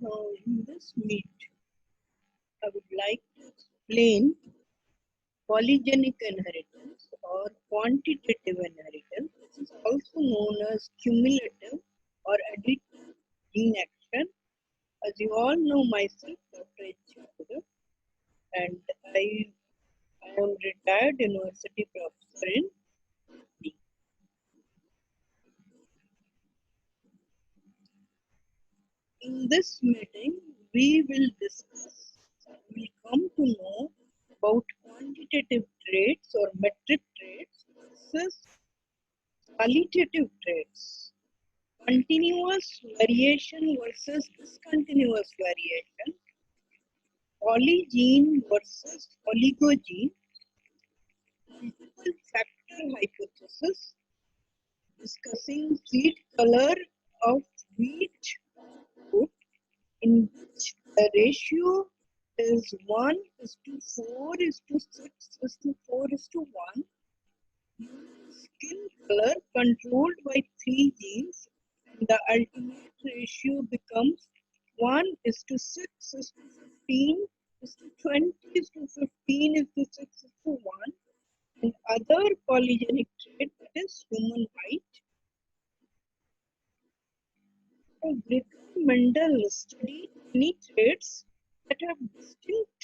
Now, in this meet, I would like to explain polygenic inheritance or quantitative inheritance. This is also known as cumulative or additive gene action. As you all know, myself, Dr. H. Yadav, and I am retired university professor in D. In this meeting, we will come to know about quantitative traits or metric traits versus qualitative traits, continuous variation versus discontinuous variation, polygene versus oligogene, multiple factor hypothesis, discussing seed color of wheat food in which the ratio is 1 is to 4 is to 6 is to 4 is to 1. Skin color controlled by 3 genes, and the ultimate ratio becomes 1 is to 6 is to 15 is to 20 is to 15 is to 6 is to 1. And other polygenic trait, that is human height. So Mendel studied many traits that have distinct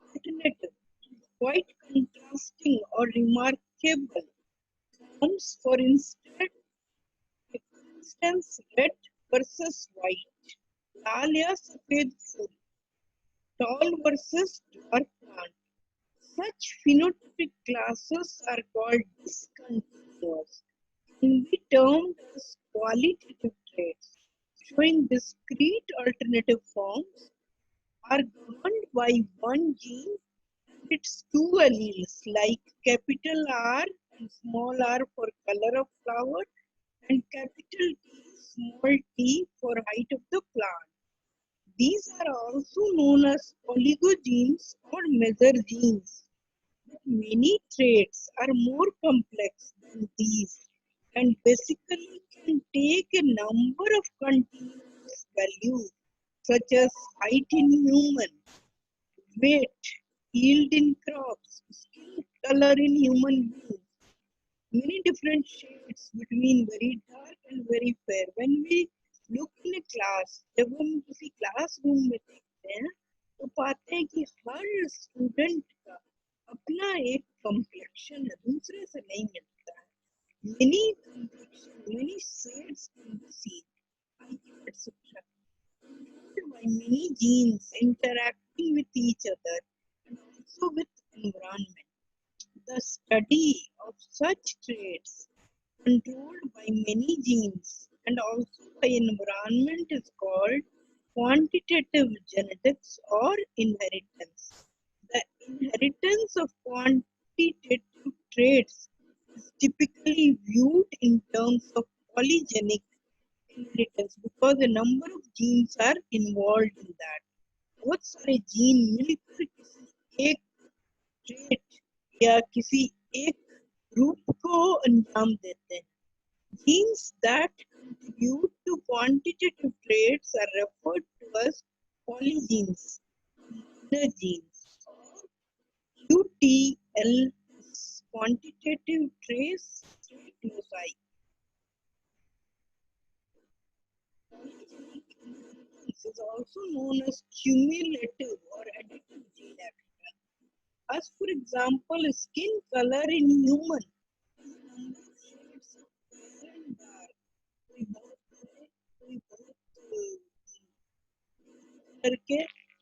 alternative, quite contrasting or remarkable. For instance, red versus white, लाल या सफेद फूल, tall versus dark plant. Such phenotypic classes are called discontinuous, can be termed as qualitative traits, showing discrete alternative forms, are governed by one gene and its two alleles like capital R and small r for color of flower and capital T, small t for height of the plant. These are also known as oligogenes or measure genes. But many traits are more complex than these and basically can take a number of continuous values such as height in human, weight, yield in crops, skin color in human beings, many different shades between very dark and very fair. When we look in a class, जब हम किसी classroom में देखते हैं तो पाते हैं कि हर student का अपना एक complexion है, दूसरे से नहीं मिलता है. Many complexion, many shades can be seen, etc. By many genes interacting with each other and also with environment. The study of such traits controlled by many genes and also by environment is called quantitative genetics or inheritance. The inheritance of quantitative traits is typically viewed in terms of polygenic inheritance because a number of genes are involved in that. बहुत सारे gene मिलकर किसी एक trait या किसी एक group को अंजाम देते हैं. Genes that contribute to quantitative traits are referred to as polygenes, minor genes. QTL is quantitative trace trait loci. This is also known as cumulative or additive gene action. As for example, skin color in human.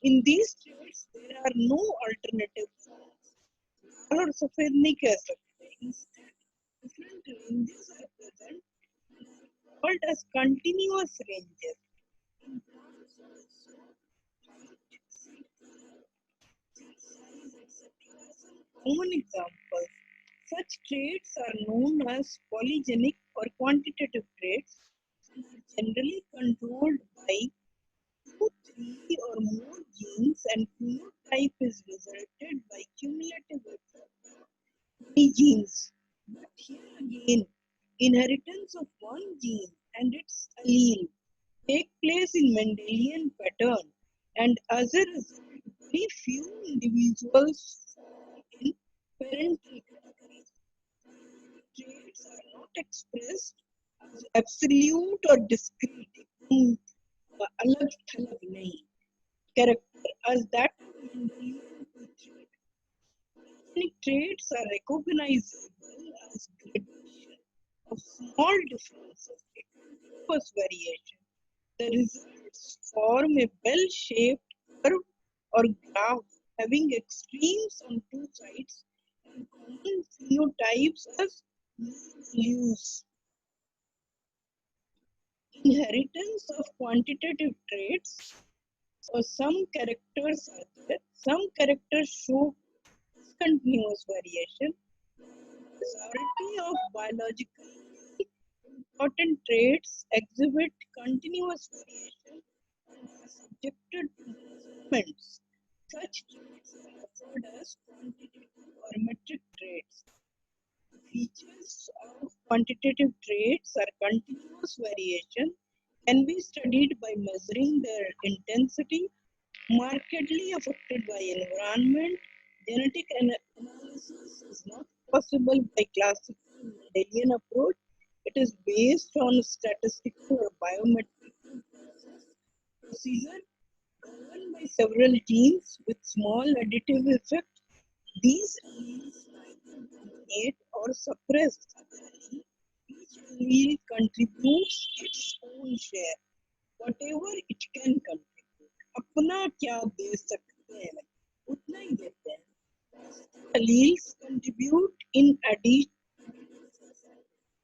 In these traits, there are no alternative forms. लाल और सफेद नहीं कह सकते. Instead, different ranges are present, called as continuous ranges. In plants also, height, seed color, seed size, etc. are some common examples. Such traits are known as polygenic or quantitative traits and are generally controlled by 2, 3 or more genes, and phenotype is resulted by cumulative effect of many genes. But here again, inheritance of one gene and its allele take place in Mendelian pattern, and as a result, very few individuals fall in parental categories. Traits are not expressed as absolute or discrete. अलग थलग नहीं. Character as that of Mendelian trait. Polygenic traits are recognizable as gradation of small differences in continuous variation. The results form a bell-shaped curve or graph having extremes on two sides and common phenotypes as values. Inheritance of quantitative traits, or some characters are there. Some characters show discontinuous variation. The majority of biologically important traits exhibit continuous variation and are subjected to measurements. Such traits are referred as quantitative or metric traits. Features of quantitative traits are continuous variation, can be studied by measuring their intensity, markedly affected by environment. Genetic analysis is not possible by classical Mendelian approach. It is based on statistical or biometrical procedure governed by several genes with small additive effect. These alleles neither dominate or suppress other allele. Each allele contributes its own share, whatever it can contribute. अपना क्या दे सकते हैं उतना ही देते हैं. Alleles contribute in addition.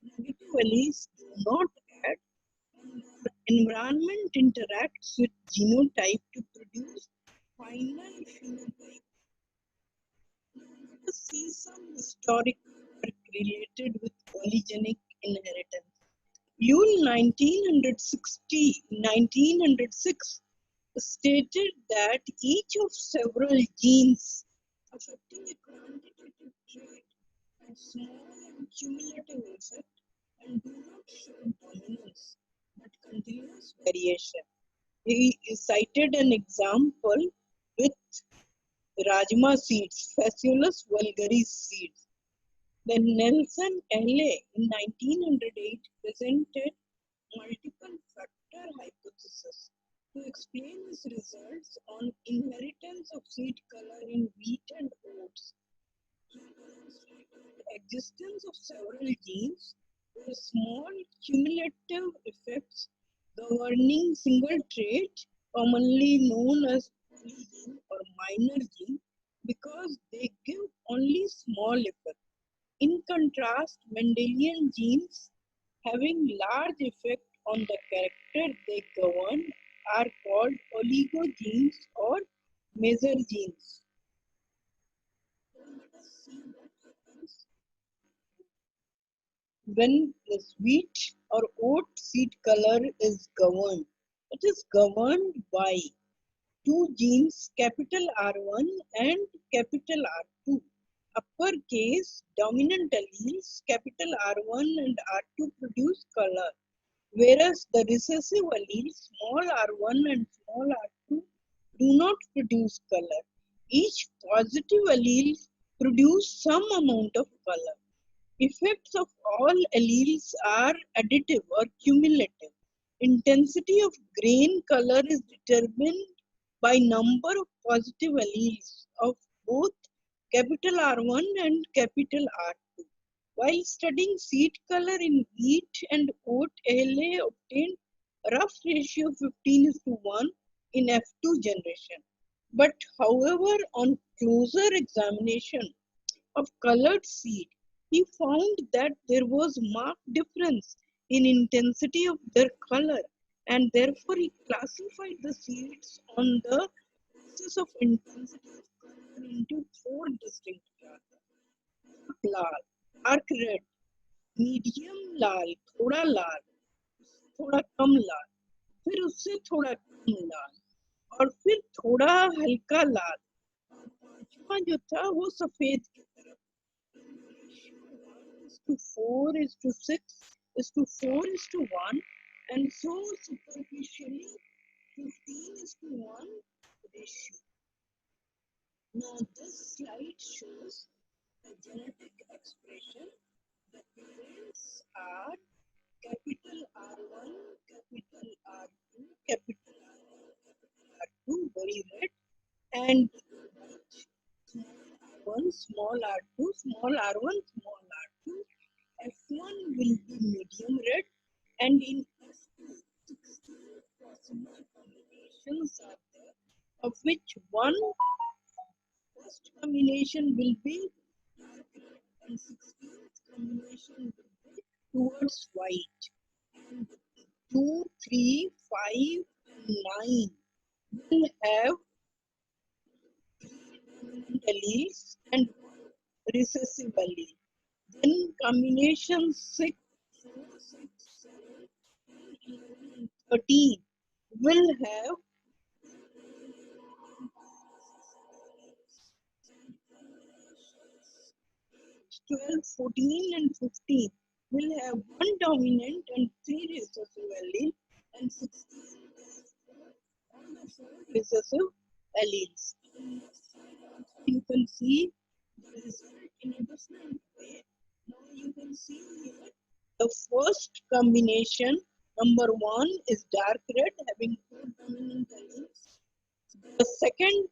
Negative alleles do not add. Environment interacts with genotype to produce final phenotype. Let us see some historical work related with polygenic inheritance. Yule 1906 stated that each of several genes affecting a quantitative trait had small and cumulative effect and do not show dominance but continuous variation. He cited an example with rajma seeds, Phaseolus vulgaris seeds. Then Nelson L.A. in 1908 presented multiple factor hypothesis to explain his results on inheritance of seed color in wheat and oats. He demonstrated existence of several genes with small cumulative effects governing single trait, commonly known as polygene or minor gene, because they give only small effect. In contrast, Mendelian genes having large effect on the character they govern are called oligo genes or major genes. So let us see what happens when the wheat or oat seed color is governed. It is governed by two genes, capital R1 and capital R2. Uppercase dominant alleles, capital R1 and R2 produce color, whereas the recessive alleles, small r1 and small r2, do not produce color. Each positive allele produces some amount of color. Effects of all alleles are additive or cumulative. Intensity of grain color is determined by number of positive alleles of both capital R1 and capital R2. While studying seed color in wheat and oat, ALA obtained rough ratio 15:1 in F2 generation. But however, on closer examination of colored seed, he found that there was marked difference in intensity of their color, and therefore he classified the seeds on the basis of intensity of color into four distinct classes. Lal, dark red, medium लाल, थोड़ा लाल, थोड़ा कम लाल, फिर उससे थोड़ा कम लाल और फिर थोड़ा हल्का लाल. और पांचवा जो था वो सफेद की तरफ. 1:4:6:4:1 And so superficially 15:1 ratio. Now this slide shows the genetic expression. The parents are capital R1, capital R2, capital R1, capital R2, very red, and small r1, small r2, small r1, small r2. F1 will be medium red, and in F2, 16 possible combinations are there, of which one first combination will be dark red, and 16th combination will be towards white. And 2, 3, 5, and 9 will have alleles and recessive allele. Then combination 6, 4, 6, 7, 10, 11, and 13 will have 12, 14, and 15 will have one dominant and three recessive allele, and 16 all the four recessive alleles. You can see the result in a different way. Now you can see here the first combination, number 1, is dark red having four dominant alleles. The second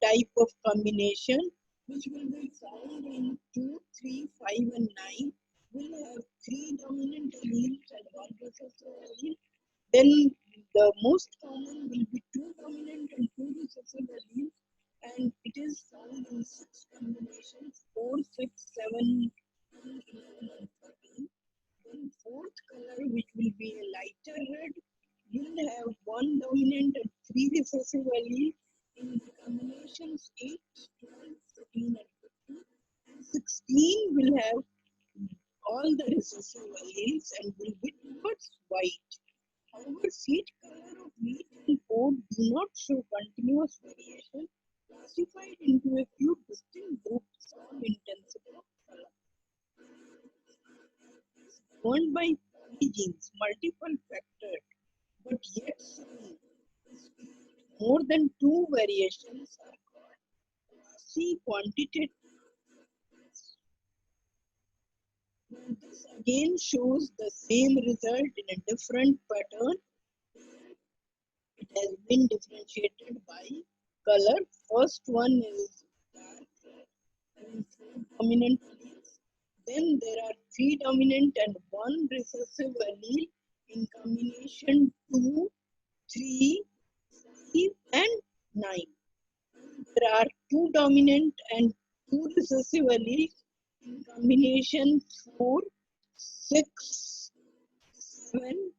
type of combination, which will be found in 2, 3, 5, and 9, will have three dominant alleles and one recessive allele. Then the most common will be two dominant and two recessive alleles, and it is found in 6 combinations, 4, 6, 7, 10, 11, and 13. Then fourth color, which will be a lighter red, will have one dominant and three recessive alleles in the combinations 8, 12, 14, and 15. And 16 will have all the recessive alleles and will be towards white. However, seed color of wheat and oat do not show continuous variation, classified into a few distinct groups on intensity of color. Governed by polygenes, multiple factors, but yet same. More than two variations are called quantitative. This again shows the same result in a different pattern. It has been differentiated by color. First one is dark red, having four dominant alleles. Then there are three dominant and one recessive allele in combination 2, 3, 5, and 9. There are two dominant and two recessive alleles in combination 4, 6, 7,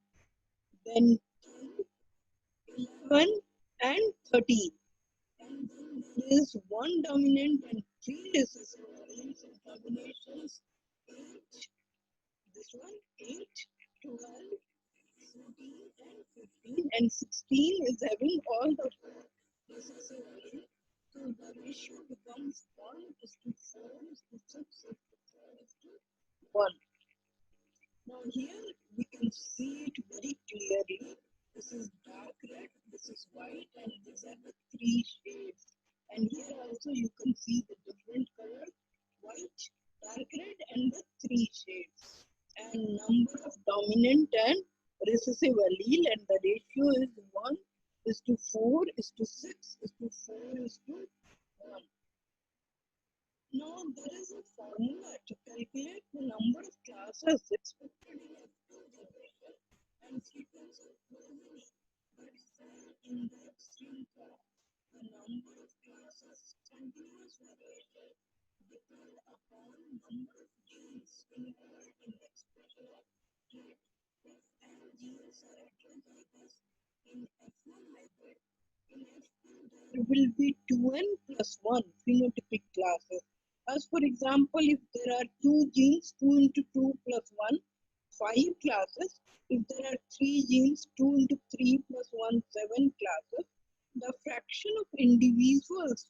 then 10, 11, and 13. And then there is one dominant and three recessive alleles in combinations 8, this one 8, 12, 14, and 15, and 16 is having all the four recessive alleles. So the ratio becomes 1 is to 4 is to 6 is to 4 is to 1. Now here we can see it very clearly. This is dark red, this is white, and these are the three shades. And here also you can see the different colors, white, dark red, and the three shades. And number of dominant and recessive allele, and the ratio is 1 is to 4 is to 6 is to 4 is to 1. Now there is a formula to calculate the number of classes expected in a generation and frequency of progeny that fall in the extreme form. The number of classes continuous variation depend upon number of genes involved in the expression of trait. If n genes are heterozygous in F1 hybrid, in F2 there will be 2n plus 1 phenotypic classes. As for example, if there are 2 genes, 2 into 2 plus 1, 5 classes. If there are 3 genes, 2 into 3 plus 1, 7 classes. The fraction of individuals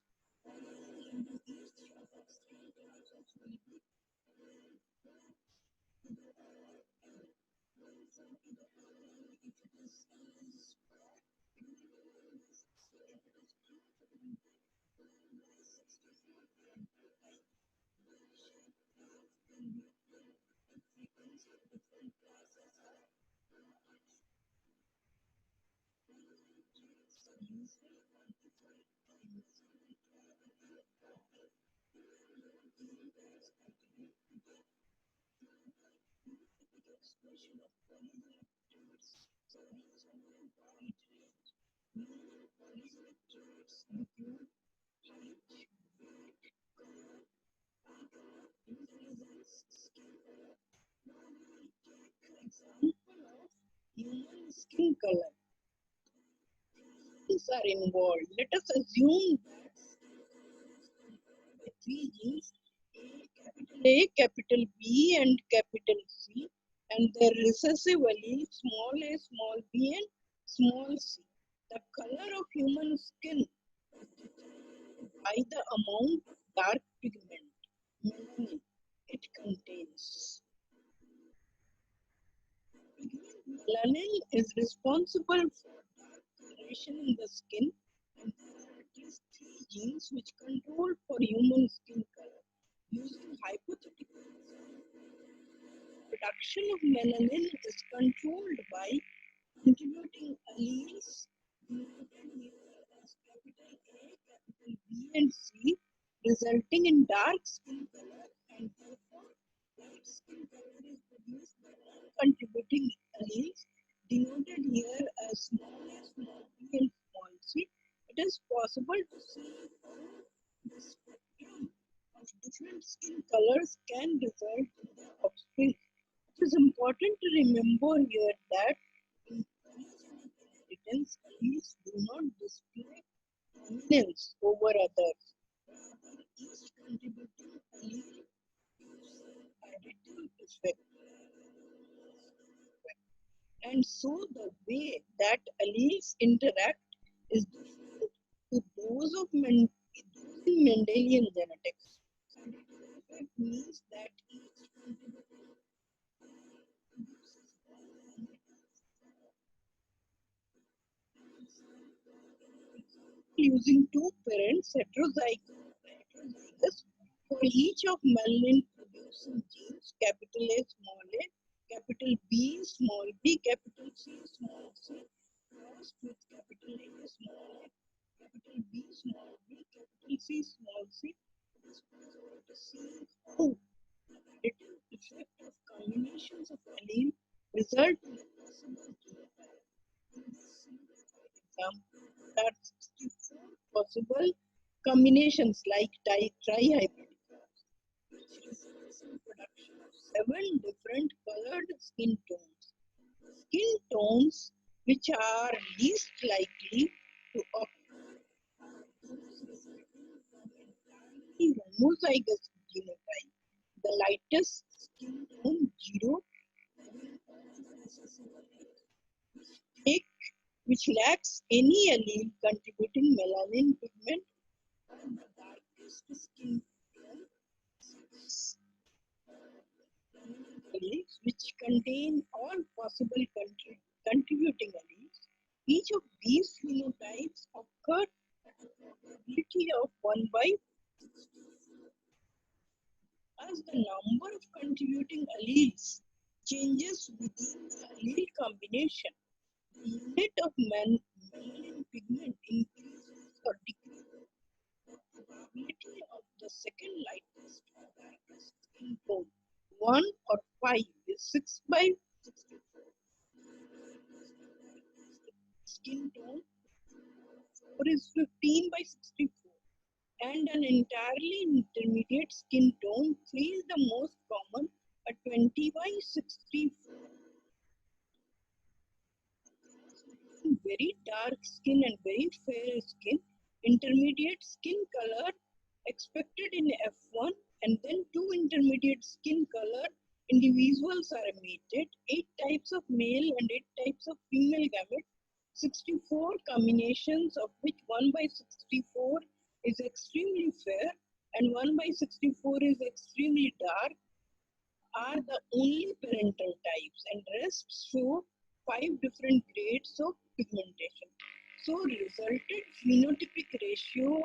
Human skin color. These are involved. Let us assume that three genes A, capital B, and capital C, and their recessive alleles small a, small b, and small c. The color of human skin by the amount of dark pigment melanin it contains. Melanin is responsible for dark coloration in the skin, and there are at least three genes which control for human skin color. Using hypothetical production of melanin is controlled by contributing alleles denoted here as capital A, capital B, and C, resulting in dark skin color, and therefore light skin color is produced by non-contributing alleles denoted here as small a, small b, and small c. It is possible to see how the spectrum of different skin colors can result in the offspring. It is important to remember here that in polygenic inheritance, alleles do not display dominance over others. Rather, each contributing allele gives an additive effect. And so the way that alleles interact is different to those of those in Mendelian genetics. Additive effect means that each contributing using two parents heterozygous for each of melanin producing genes, capital A, small a, capital B, small b, capital C, small c, crossed with capital A, small a, capital B, small b, capital C, small c. It is possible to see how the additive effect of combinations of allele result in a possible genotype. In this simplified example, there are 64 possible combinations like trihybrid, which results in production of 7 different colored skin tones. Skin tones which are least likely to occur are those resulting from entirely homozygous genotype. The lightest skin tone 0 having all the recessive alleles, which lacks any allele contributing melanin pigment, or the darkest skin tone 6 alleles which contain all possible contributing alleles. Each of these phenotypes occur at a probability of 1 by 64. As the number of contributing alleles changes within the allele combination, the unit of melanin pigment increases or decreases. The probability of the second lightest or darkest skin tone 1 or 5 is 6 by 64. Skin tone 4 is 15 by 64. And an entirely intermediate skin tone 3 is the most common at 20 by 64. Very dark skin and very fair skin, intermediate skin color expected in F1, and then 2 intermediate skin color individuals are mated, 8 types of male and 8 types of female gametes, 64 combinations of which 1 by 64 is extremely fair and 1 by 64 is extremely dark, are the only parental types, and rest show 5 different grades of pigmentation. So resulted phenotypic ratio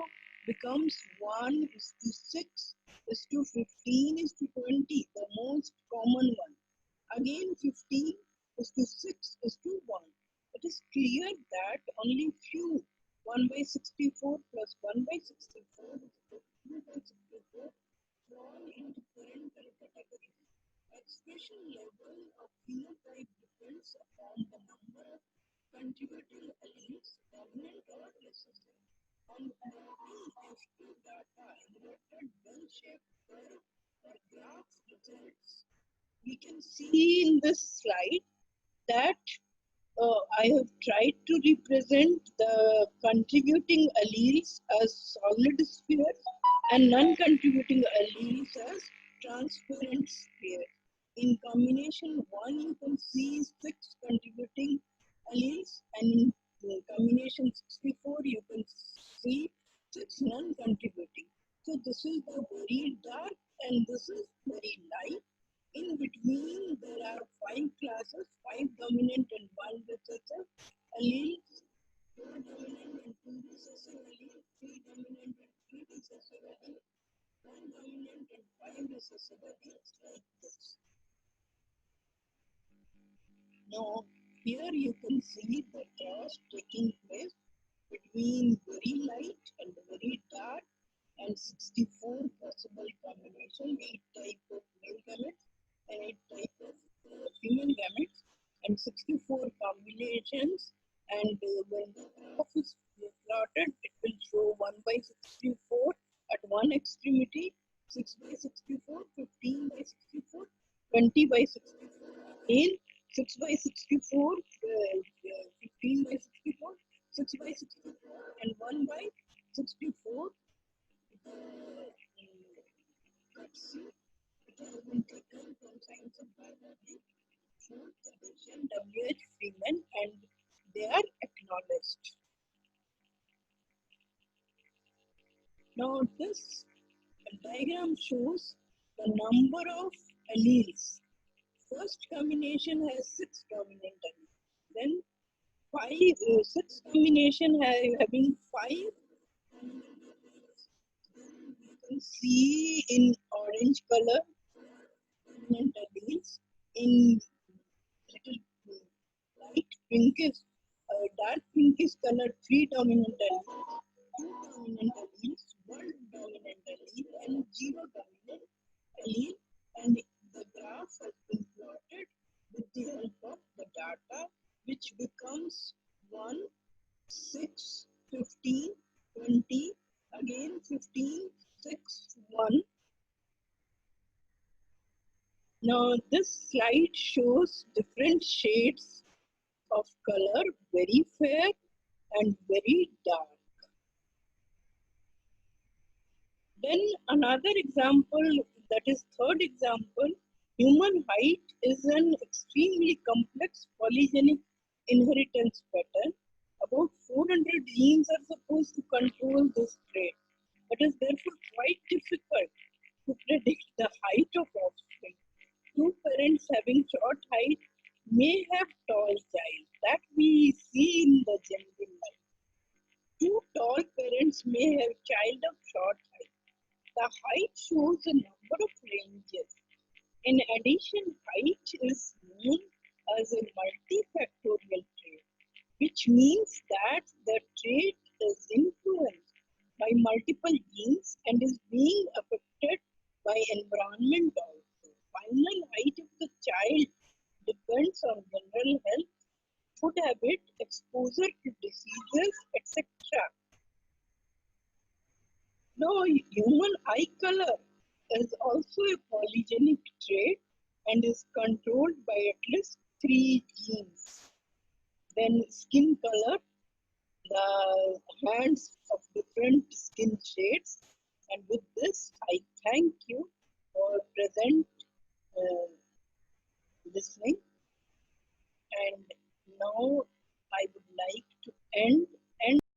becomes 1 is to 6 is to 15 is to 20, the most common one. Again 15 is to 6 is to 1. It is clear that only few 1 by 64 plus 1 by 64 is equal to 2 by 64 fall into parental category. Expression level of phenotype depends upon the number of contributing alleles, dominant or recessive. On plotting F2 data, inverted bell-shaped curve or graph results, we can see in this slide that I have tried to represent the contributing alleles as solid spheres and non-contributing alleles as transparent spheres. In combination 1, you can see 6 contributing alleles, and in combination 64, you can see 6 non-contributing. So this is the very dark and this is very light. In between, there are 5 classes, 5 dominant and 1 recessive alleles, 4 dominant and 2 recessive alleles, 3 dominant and 3 recessive alleles, 1 dominant and 5 recessive alleles, like this. Now, here you can see the cross taking place between very light and very dark and 64 possible combination, 8 type of male gametes and 8 type of female gametes, and 64 combinations. And when the graph is plotted, it will show 1 by 64 at one extremity, 6 by 64, 15 by 64, 20 by 64, again 6 by 64, 15 by 64, 6 by 64, and 1 by 64. It has been taken from Science of Biology, fourth edition, W.H. Freeman, and they are acknowledged. Now, this diagram shows the number of alleles. First combination has 6 dominant alleles. Then 6 combination having 5 dominant alleles. Then you can see in orange color dominant alleles, in little light pinkish, dark pinkish color 3 dominant alleles, 2 dominant alleles, 1 dominant allele, and 0 dominant allele. And the graph has been plotted with the help of the data, which becomes 1, 6, 15, 20, again 15, 6, 1. Now this slide shows different shades of color, very fair and very dark. Then another example, that is third example, human height is an extremely complex polygenic inheritance pattern. About 400 genes are supposed to control this trait. It is therefore quite difficult to predict the height of offspring. Two parents having short height may have tall child. That we see in the general life. Two tall parents may have child of short height. The height shows a number of ranges. In addition, height is known as a multifactorial trait, which means that the trait is influenced by multiple genes and is being affected by environment also. Final height of the child depends on general health, food habit, exposure to diseases, etc. Now, human eye color is also a polygenic trait and is controlled by at least 3 genes. Then skin color, the hands of different skin shades. And with this, I thank you for present